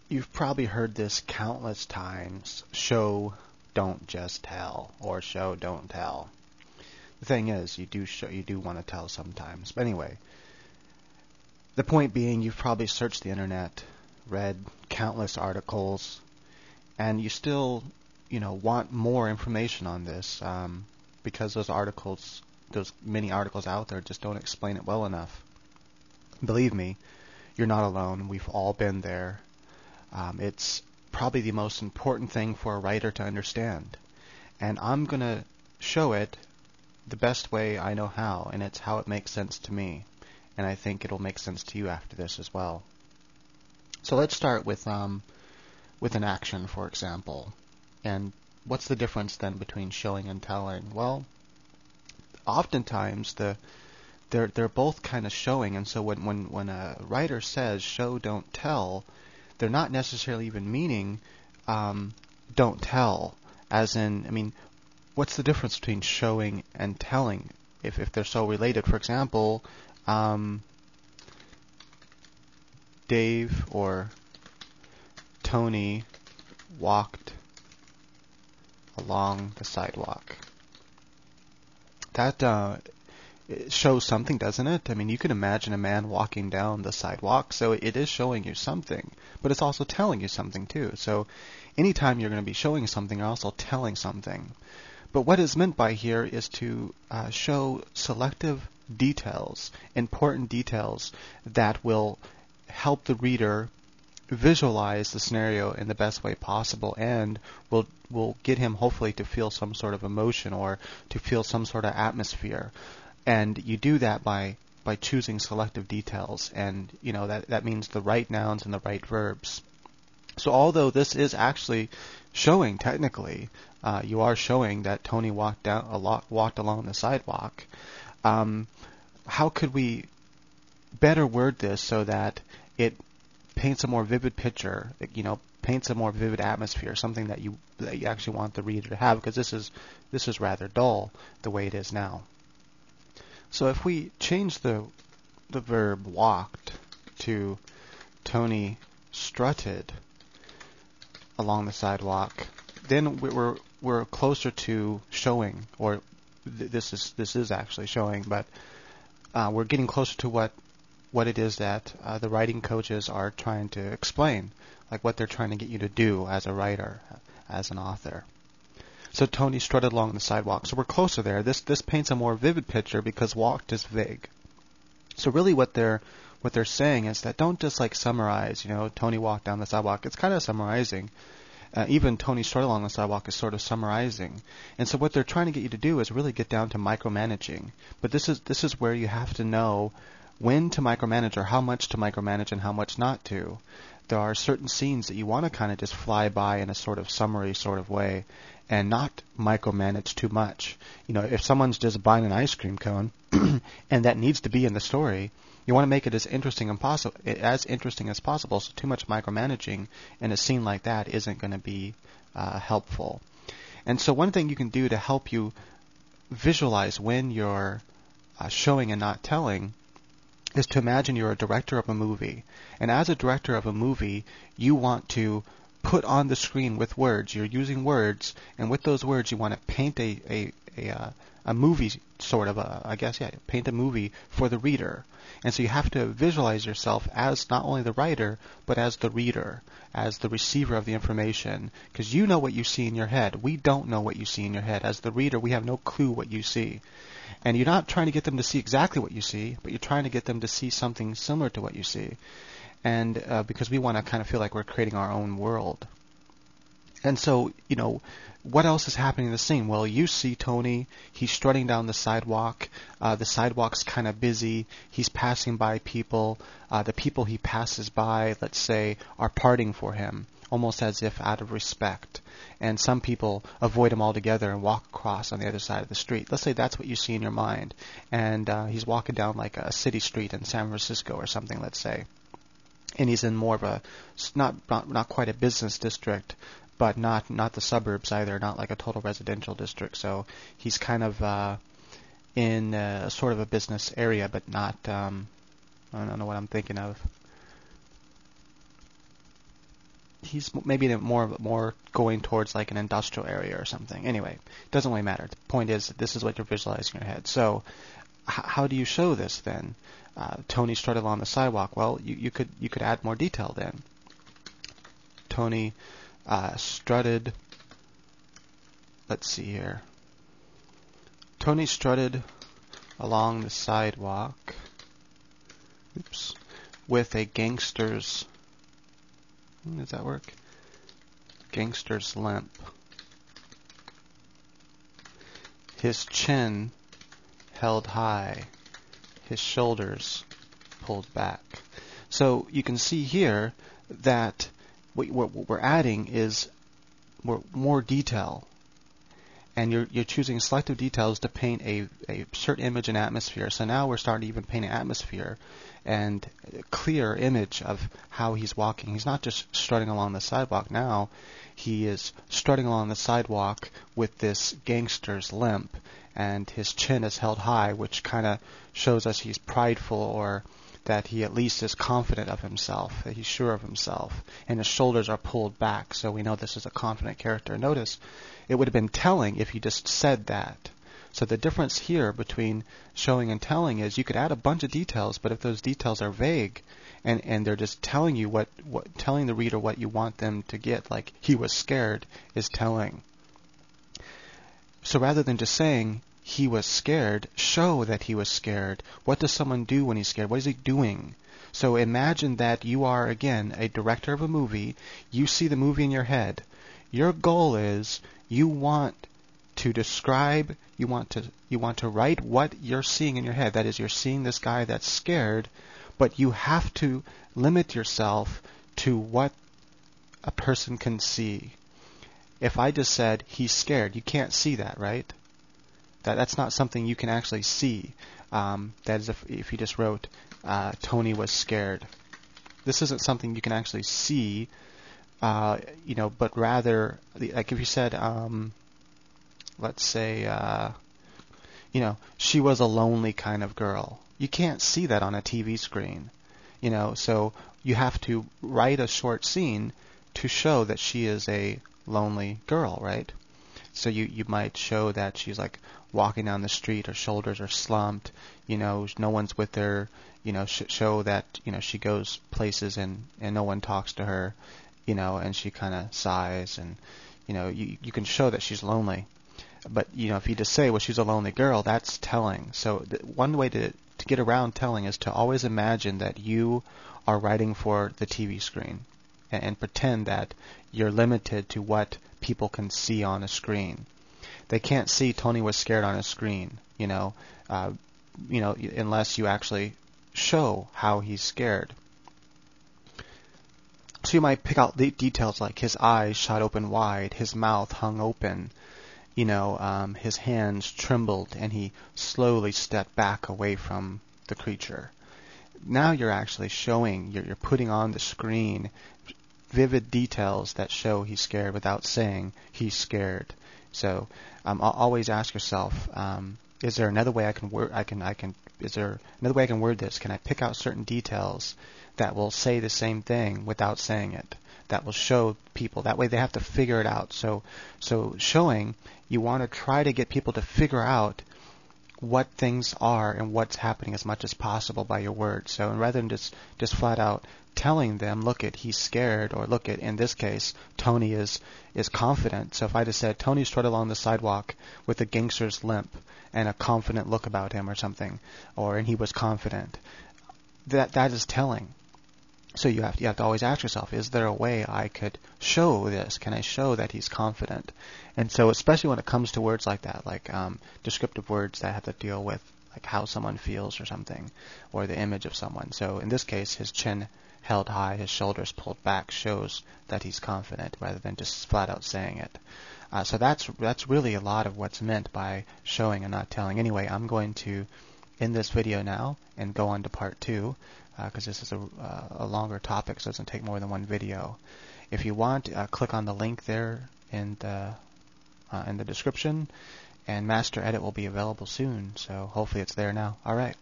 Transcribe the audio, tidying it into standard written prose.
You've probably heard this countless times: show, don't just tell, or show, don't tell. The thing is, you do want to tell sometimes. But anyway, the point being, you've probably searched the internet, read countless articles, and you still, want more information on this, because those many articles out there just don't explain it well enough. Believe me, you're not alone. We've all been there. It's probably the most important thing for a writer to understand. And I'm going to show it the best way I know how, and it's how it makes sense to me. And I think it'll make sense to you after this as well. So let's start with an action, for example. And what's the difference then between showing and telling? Well, oftentimes they're both kind of showing, and so when a writer says show, don't tell, they're not necessarily even meaning don't tell, as in, what's the difference between showing and telling if they're so related? For example, Dave or Tony walked along the sidewalk. That it shows something, doesn't it? You can imagine a man walking down the sidewalk, so it is showing you something, but it's also telling you something too. So anytime you're going to be showing something, you're also telling something. But what is meant by here is to show selective details, important details that will help the reader visualize the scenario in the best way possible, and will get him hopefully to feel some sort of emotion or to feel some sort of atmosphere. And you do that by choosing selective details, and that means the right nouns and the right verbs. So although this is actually showing technically, you are showing that Tony walked along the sidewalk. How could we better word this so that it paints a more vivid picture? Paints a more vivid atmosphere, something that you actually want the reader to have, because this is rather dull the way it is now. So if we change the verb walked to Tony strutted along the sidewalk, then we're closer to showing, or this is actually showing, but we're getting closer to what it is that the writing coaches are trying to explain, like what they're trying to get you to do as a writer, as an author. So Tony strutted along the sidewalk. So we're closer there. This paints a more vivid picture because walked is vague. So really what they're saying is that don't just summarize, Tony walked down the sidewalk. It's kind of summarizing. Even Tony strutted along the sidewalk is sort of summarizing. And so what they're trying to get you to do is really get down to micromanaging. But this is where you have to know when to micromanage, or how much to micromanage and how much not to. There are certain scenes that you want to kind of just fly by in a sort of summary sort of way and not micromanage too much. If someone's just buying an ice cream cone and that needs to be in the story, you want to make it as interesting as possible. So too much micromanaging in a scene like that isn't going to be helpful. And so one thing you can do to help you visualize when you're showing and not telling is to imagine you're a director of a movie. And as a director of a movie, you want to put on the screen with words. You're using words, and with those words, you want to paint a movie, sort of, paint a movie for the reader. And so you have to visualize yourself as not only the writer, but as the reader, as the receiver of the information, because you know what you see in your head. We don't know what you see in your head. As the reader, we have no clue what you see. And you're not trying to get them to see exactly what you see, but you're trying to get them to see something similar to what you see. And because we want to kind of feel like we're creating our own world. And so, what else is happening in the scene? Well, you see Tony, he's strutting down the sidewalk. The sidewalk's kind of busy. He's passing by people. The people he passes by, let's say, are parting for him, almost as if out of respect. And some people avoid him altogether and walk across on the other side of the street. Let's say that's what you see in your mind. And he's walking down like a city street in San Francisco or something, let's say. And he's in more of a, not quite a business district, but not the suburbs either, not like a total residential district. So he's kind of in sort of a business area, but not, I don't know what I'm thinking of. he's maybe more going towards like an industrial area or something. Anyway, it doesn't really matter. The point is that this is what you're visualizing in your head. So how do you show this then? Tony strutted along the sidewalk. Well, you could add more detail then. Tony strutted. Let's see here. Tony strutted along the sidewalk. Oops. With a gangster's. Does that work? Gangster's limp. His chin held high. His shoulders pulled back. So you can see here that what we're adding is more detail. And you're choosing selective details to paint a certain image and atmosphere. So now we're starting to even paint an atmosphere and a clear image of how he's walking. He's not just strutting along the sidewalk now. He is strutting along the sidewalk with this gangster's limp, and his chin is held high, which kind of shows us he's prideful, or that he at least is confident of himself, that he's sure of himself, and his shoulders are pulled back, so we know this is a confident character. Notice, it would have been telling if he just said that. So the difference here between showing and telling is you could add a bunch of details, but if those details are vague and they're just telling you telling the reader what you want them to get, like he was scared is telling. So rather than just saying he was scared, show that he was scared. What does someone do when he's scared? What is he doing? So imagine that you are, again, a director of a movie. You see the movie in your head. Your goal is you want to describe, you want to write what you're seeing in your head. That is, you're seeing this guy that's scared, but you have to limit yourself to what a person can see. If I just said he's scared, you can't see that, right? That's not something you can actually see. That is, if you just wrote Tony was scared. This isn't something you can actually see, but rather, like if you said, let's say, she was a lonely kind of girl. You can't see that on a TV screen, so you have to write a short scene to show that she is a lonely girl, right? So you might show that she's like walking down the street, her shoulders are slumped, no one's with her, show that, she goes places and no one talks to her, and she kind of sighs, and, you can show that she's lonely. But, if you just say, well, she's a lonely girl, that's telling. So one way to get around telling is to always imagine that you are writing for the TV screen and pretend that you're limited to what people can see on a screen. They can't see Tony was scared on a screen, unless you actually show how he's scared. So you might pick out the details like his eyes shot open wide, his mouth hung open, his hands trembled, and he slowly stepped back away from the creature. Now you're actually showing, you're putting on the screen vivid details that show he's scared without saying he's scared. So always ask yourself, is there another way I can word? Is there another way I can word this? Can I pick out certain details that will say the same thing without saying it? That will show people. That way they have to figure it out. So showing, you want to try to get people to figure out what things are and what's happening as much as possible by your words. So rather than just flat out telling them, look at, he's scared, or look at, in this case, Tony is confident. So if I just said, Tony strutted along the sidewalk with a gangster's limp and a confident look about him or something, and he was confident, that is telling. So you have to always ask yourself, is there a way I could show this? Can I show that he's confident? And so especially when it comes to words like that, like descriptive words that have to deal with like how someone feels or something, or the image of someone. So in this case, his chin held high, his shoulders pulled back shows that he's confident rather than just flat out saying it. So that's really a lot of what's meant by showing and not telling. Anyway, I'm going to end this video now and go on to part 2. Because this is a longer topic, so it doesn't take more than one video. If you want, click on the link there in the description, and Master Edit will be available soon, so hopefully it's there now. All right.